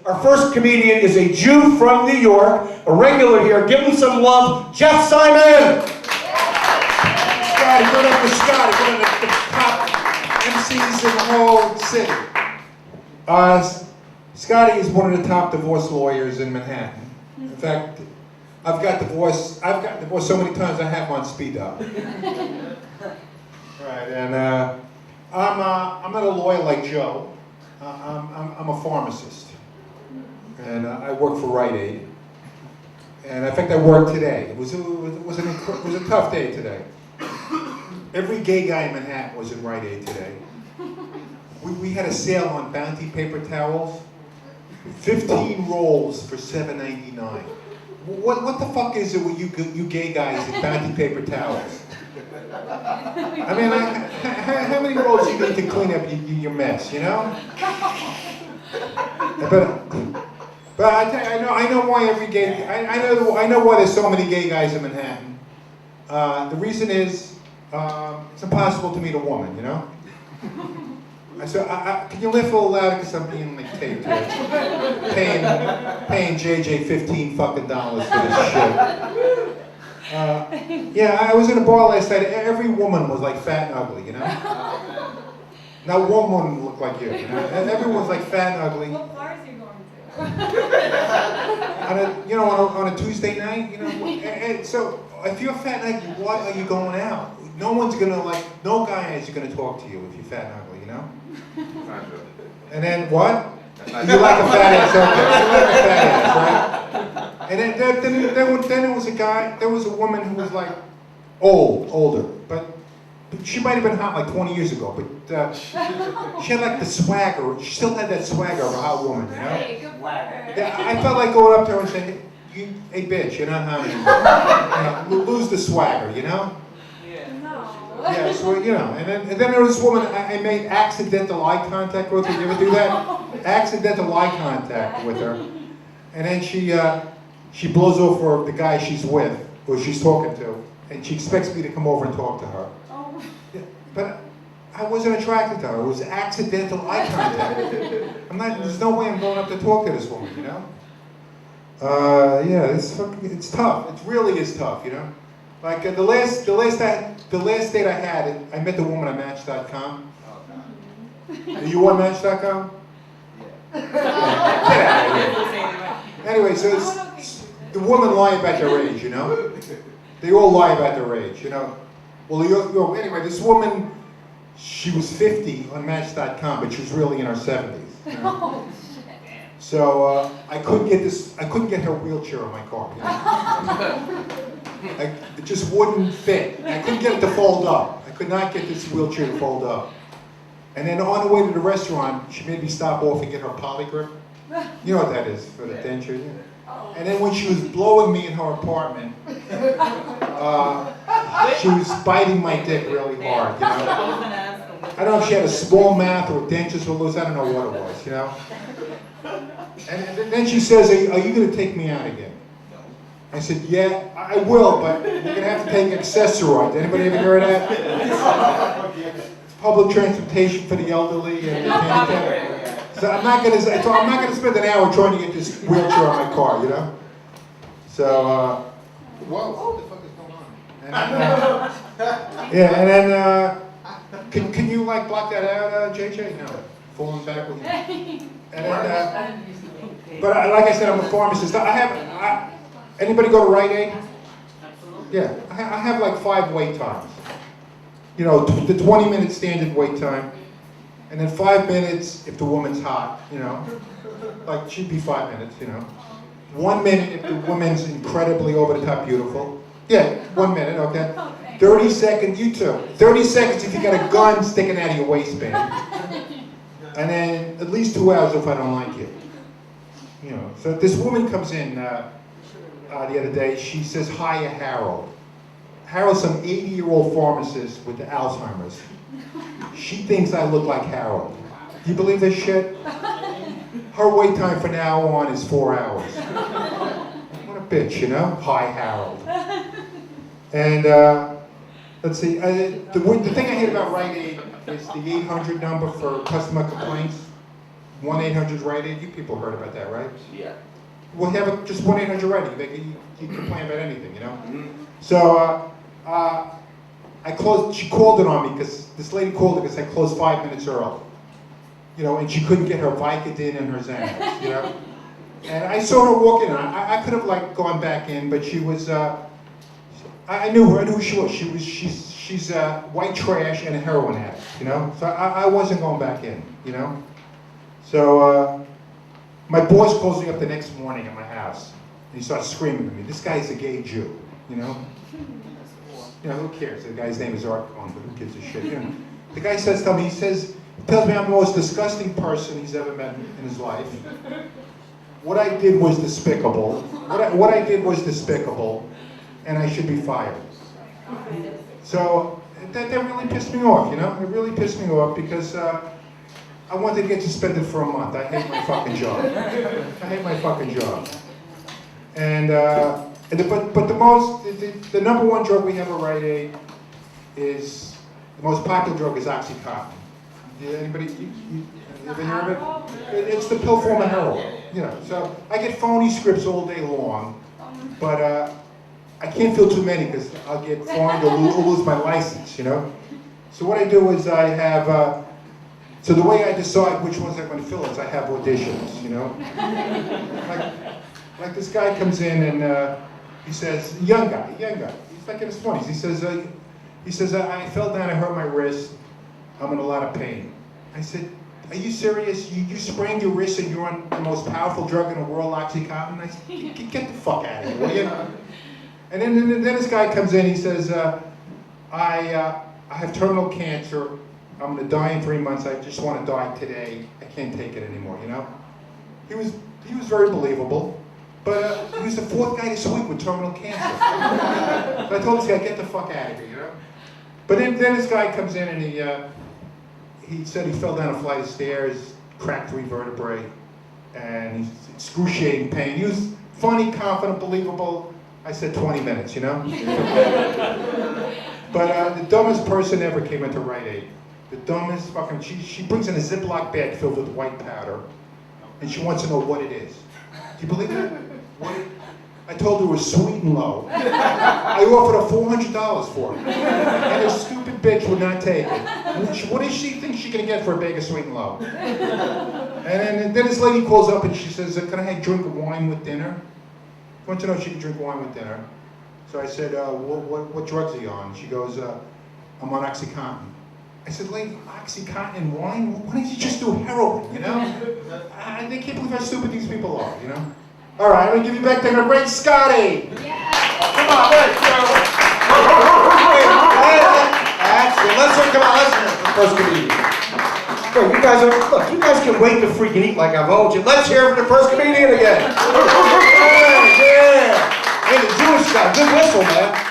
Our first comedian is a Jew from New York, a regular here. Give him some love, Jeff Simon! Scotty, put up for Scotty, one of the top MCs in the whole city. Scotty is one of the top divorce lawyers in Manhattan. In fact, I've got divorced so many times I have him on speed dial. Right, and I'm not a lawyer like Joe. I'm a pharmacist, and I work for Rite Aid. And in fact, I worked today. It was a tough day today. Every gay guy in Manhattan was in Rite Aid today. We had a sale on Bounty paper towels. 15 rolls for $7.99. What the fuck is it with you gay guys and Bounty paper towels? I mean, how many rolls do you need to clean up your mess, you know? But I tell you, I know why every gay. I know why there's so many gay guys in Manhattan. The reason is it's impossible to meet a woman, you know. So can you lift a little louder because I'm being like taped here. Paying JJ $15 fucking for this shit. Yeah, I was in a bar last night. Every woman was like fat and ugly, you know. Not one woman looked like you, you know. Everyone's like fat and ugly. What bars are you going to? On a Tuesday night, you know. And so if you're fat and ugly, why are you going out? No guy is gonna talk to you if you're fat and ugly, you know. And then what? You like a fat ass, okay? You like a fat ass, right? And then there was a guy. There was a woman who was like older, but she might have been hot like 20 years ago. But she had like the swagger. She still had that swagger of a hot woman, you know. Hey, good for her. Yeah, I felt like going up to her and saying, "Hey, bitch, you're not hot anymore. Lose the swagger, you know." No. Yeah, so and then there was this woman I made accidental eye contact with her. You ever do that? Accidental eye contact with her, and then she blows over the guy she's with or she's talking to, and she expects me to come over and talk to her. Oh. Yeah, but I wasn't attracted to her. It was accidental eye contact. There's no way I'm going up to talk to this woman, you know. Yeah, it's tough. It really is tough, you know. Like the last date I had, I met the woman on Match.com. Are you on Match.com? Yeah. Get out of here. Anyway, so the women lie about their age, you know. They all lie about their age, you know. Well, anyway, this woman, she was 50 on Match.com, but she was really in her 70s. You know? So I couldn't get her wheelchair on my car. You know? It just wouldn't fit. I couldn't get it to fold up. I could not get this wheelchair to fold up. And then on the way to the restaurant, she made me stop off and get her polygrip. You know what that is for the denture. Yeah. And then when she was blowing me in her apartment, she was biting my dick really hard. You know? I don't know if she had a small mouth or dentures were loose. I don't know what it was. You know. And then she says, "Are you going to take me out again?" I said, "Yeah, I will, but we're going to have to take accessories." Anybody ever heard of that? It's public transportation for the elderly and the handicapped. So I'm not going to spend an hour trying to get this wheelchair on my car, you know. So, whoa, what the fuck is going on? And then, can you like block that out, JJ? No, falling back with you. And then, but like I said, I'm a pharmacist. Anybody go to Rite Aid? Yeah, I have like 5 wait times. You know, the 20-minute standard wait time, and then 5 minutes if the woman's hot, you know. Like, she'd be 5 minutes, you know. 1 minute if the woman's incredibly over-the-top beautiful. Yeah, 1 minute, okay. 30 seconds, you too. 30 seconds if you got a gun sticking out of your waistband. And then at least 2 hours if I don't like you. You know, so this woman comes in the other day. She says, "Hiya, Harold." Harold's some 80-year-old pharmacist with Alzheimer's. She thinks I look like Harold. Do you believe this shit? Her wait time from now on is 4 hours. What a bitch, you know? Hi, Harold. And let's see. The thing I hate about Rite Aid is the 800 number for customer complaints. 1-800-RIGHT-AID. You people heard about that, right? Yeah. We'll have just 1-800-RIGHT-AID. You can complain about anything, you know? So she called it on me because this lady called it because I closed 5 minutes early. You know, and she couldn't get her Vicodin and her Xanax, you know? And I saw her walk in, and I could have like gone back in, but she was, I knew her, I knew who she was. She's white trash and a heroin addict, you know? So I wasn't going back in, you know? So my boss calls me up the next morning at my house, and he starts screaming at me, this guy's a gay Jew, you know? You know, who cares? The guy's name is Art Cohn, but who gives a shit? You know? The guy says to me, he tells me I'm the most disgusting person he's ever met in his life. What I did was despicable. What I did was despicable, and I should be fired. So that really pissed me off, you know? It really pissed me off because I wanted to get suspended for a month. I hate my fucking job. I hate my fucking job. And but the number one drug we have at Rite Aid is, the most popular drug is OxyContin. Anybody, you ever heard of it? It's the pill form of heroin, you know. So I get phony scripts all day long, but I can't fill too many because I'll get fined or lose my license, you know. So what I do is I have, so the way I decide which ones I'm going to fill is I have auditions, you know. Like this guy comes in and he says, young guy, he's like in his 20s. He says, I fell down, I hurt my wrist. I'm in a lot of pain. I said, are you serious? You sprained your wrist and you're on the most powerful drug in the world, OxyContin? I said, get the fuck out of here, will you? And then this guy comes in, he says, I have terminal cancer. I'm gonna die in 3 months. I just want to die today. I can't take it anymore, you know? He was very believable. But he was the fourth guy this week with terminal cancer. So I told this guy, get the fuck out of here, you know? But then this guy comes in and he said he fell down a flight of stairs, cracked 3 vertebrae, and he's excruciating pain. He was funny, confident, believable. I said 20 minutes, you know? But the dumbest person ever came into Rite Aid. The dumbest fucking, she brings in a Ziploc bag filled with white powder, and she wants to know what it is. Do you believe it? I told her it was sweet and low. I offered her $400 for it. And this stupid bitch would not take it. What does she think she's going to get for a bag of sweet and low? And then this lady calls up and she says, can I have a drink of wine with dinner? I want to know if she can drink wine with dinner. So I said, what drugs are you on? She goes, I'm on OxyContin. I said, lady, OxyContin and wine? Why don't you just do heroin, you know? I can't believe how stupid these people are, you know? All right, I'm going to give you back to the great Scotty. Yeah. Come on, let's go. That's it. Let's hear the first comedian. Look, you guys can wait to freaking eat like I've owed you. Let's hear it for the first comedian again. Yeah. Hey, the Jewish guy, good whistle, man.